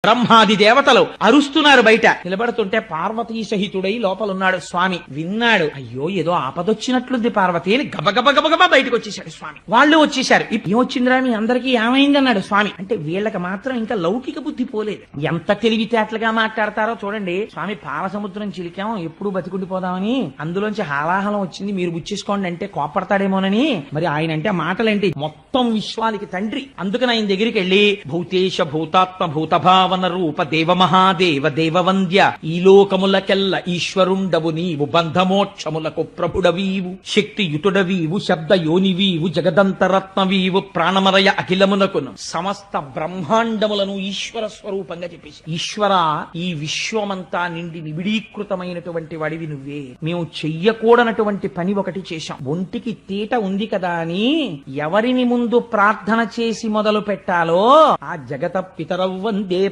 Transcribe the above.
బ్రహ్మాది దేవతలు అరుస్తున్నారు బయట. నిలబడుతుంటే పార్వతీ సహితుడై లోపలున్నాడు స్వామి. విన్నాడు, అయ్యో ఏదో ఆపదొచ్చినట్లుంది పార్వతి అని గబగబగబగబా బయటకు వచ్చేశాడు స్వామి. వాళ్ళు వచ్చేశారు. ఏమొచ్చిందిరా మీ అందరికీ, ఏమైంది అన్నాడు స్వామి. అంటే వీళ్ళకి మాత్రం ఇంకా లౌకిక బుద్ధి పోలేదు. ఎంత తెలివితేటలుగా మాట్లాడతారో చూడండి. స్వామి పాలసముద్రం చిలికాం, ఎప్పుడు బతికుండిపోదామని, అందులోంచి హాలాహలం వచ్చింది, మీరు బుచ్చేసుకోండి అంటే కోపడతాడేమోనని. మరి ఆయన అంటే మాటలేంటి, మొత్తం విశ్వానికి తండ్రి. అందుకని ఆయన దగ్గరికి వెళ్ళి భూతేశ భూతాత్మ భూతభావన రూప దేవ మహాదేవ దేవవంద్య, ఈ లోకములకెల్ల ఈశ్వరుండవు నీవు, బంధమోక్షములకు ప్రభుడవీవు, శక్తియుతుడవీవు, శబ్ద యోనివీవు, జగదంతరత్నవీవు, ప్రాణమరయ అఖిలమునకును సమస్త బ్రహ్మాండములను ఈశ్వర స్వరూపంగా చెప్పేసి, ఈశ్వర ఈ విశ్వమంతా నిండి నిబిడీకృతమైనటువంటి వాడివి నువ్వే. మేము చెయ్యకూడనటువంటి పని ఒకటి చేశాం. ఒంటికి తీట ఉంది కదా అని ఎవరిని ముందు ప్రార్థన చేసి మొదలు పెట్టాలో ఆ జగత పితరవ్వందే